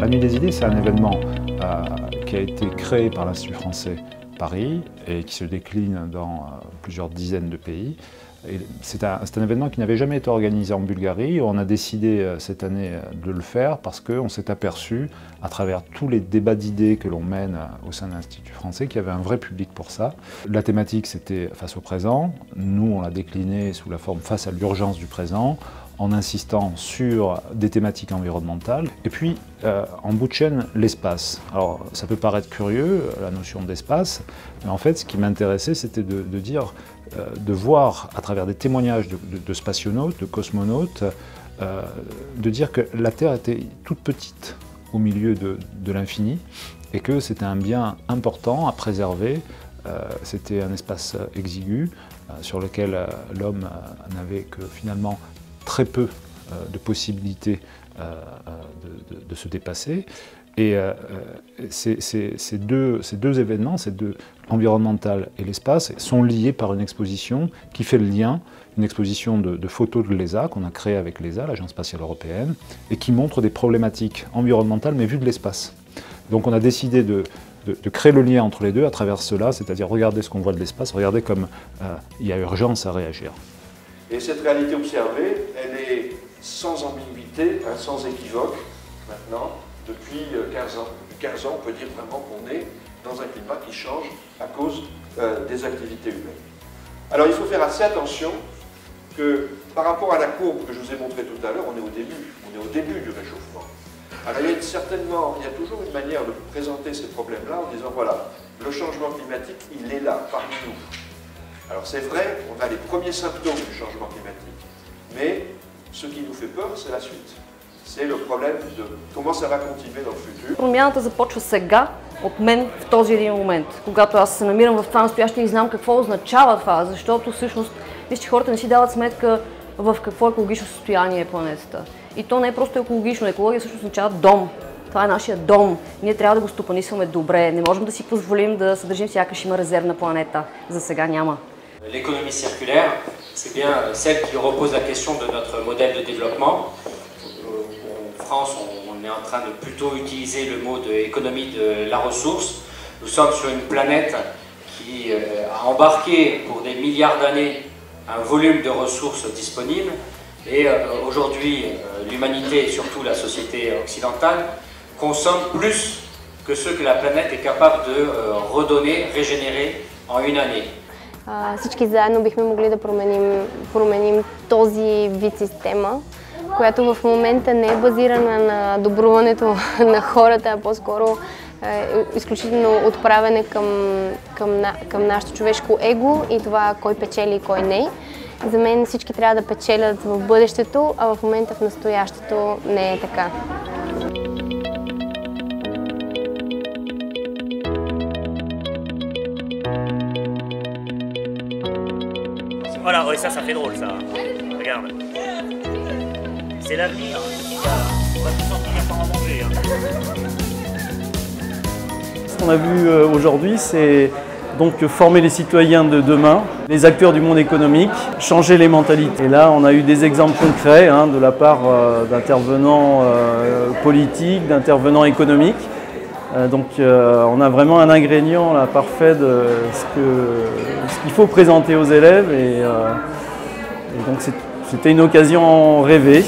La Nuit des idées, c'est un événement qui a été créé par l'Institut français Paris et qui se décline dans plusieurs dizaines de pays. C'est un événement qui n'avait jamais été organisé en Bulgarie. On a décidé cette année de le faire parce qu'on s'est aperçu, à travers tous les débats d'idées que l'on mène au sein de l'Institut français, qu'il y avait un vrai public pour ça. La thématique, c'était face au présent. Nous, on l'a décliné sous la forme face à l'urgence du présent, en insistant sur des thématiques environnementales. Et puis, en bout de chaîne, l'espace. Alors, ça peut paraître curieux, la notion d'espace, mais en fait, ce qui m'intéressait, c'était de dire, de voir à travers des témoignages de spationautes, de cosmonautes, de dire que la Terre était toute petite au milieu de l'infini et que c'était un bien important à préserver. C'était un espace exigu sur lequel l'homme n'avait que finalement très peu de possibilités de se dépasser. Et ces deux événements, l'environnemental et l'espace, sont liés par une exposition qui fait le lien, une exposition de photos de l'ESA qu'on a créée avec l'ESA, l'Agence spatiale européenne, et qui montre des problématiques environnementales mais vues de l'espace. Donc on a décidé de créer le lien entre les deux à travers cela, c'est-à-dire regarder ce qu'on voit de l'espace, regarder comme il y a urgence à réagir. Et cette réalité observée, elle est sans ambiguïté, sans équivoque, maintenant, depuis 15 ans. Depuis 15 ans, on peut dire vraiment qu'on est dans un climat qui change à cause des activités humaines. Alors il faut faire assez attention que par rapport à la courbe que je vous ai montrée tout à l'heure, on est au début du réchauffement. Alors il y a toujours une manière de présenter ces problèmes-là en disant voilà, le changement climatique, il est là, parmi nous. Alors c'est vrai, on a les premiers symptômes du changement climatique, mais ce qui nous fait peur, c'est la suite. C'est le problème de comment ça va continuer dans le futur. Промяната започва сега, от мен в този един момент, когато аз се намирам в това настояще и знам какво означава това, защото всъщност мисля, че хората не си дават сметка в какво екологично състояние е планетата. И то не е просто екологично, екология всъщност означава дом. Това е нашия дом. Ние трябва да го стопанисваме добре. Не можем да си позволим да се държим сякаш има резервна планета. За сега няма. L'économie circulaire, c'est bien celle qui repose la question de notre modèle de développement. En France, on est en train de plutôt utiliser le mot d'économie de la ressource. Nous sommes sur une planète qui a embarqué pour des milliards d'années un volume de ressources disponibles. Et aujourd'hui, l'humanité et surtout la société occidentale consomme plus que ce que la planète est capable de redonner, régénérer en une année. Всички заедно бихме могли да променим този вид система, която в момента не е базирана на добруването на хората, а по-скоро изключително отправяне към нашето човешко его и това кой печели и кой не. За мен всички трябва да печелят в бъдещето, а в момента в настоящето не е така. Voilà, ouais, ça fait drôle, ça. Regarde. C'est l'avenir. On va tous en finir par en manger. Ce qu'on a vu aujourd'hui, c'est donc former les citoyens de demain, les acteurs du monde économique, changer les mentalités. Et là, on a eu des exemples concrets de la part d'intervenants politiques, d'intervenants économiques. Donc on a vraiment un ingrédient là, parfait de ce qu'il faut présenter aux élèves et donc c'était une occasion rêvée.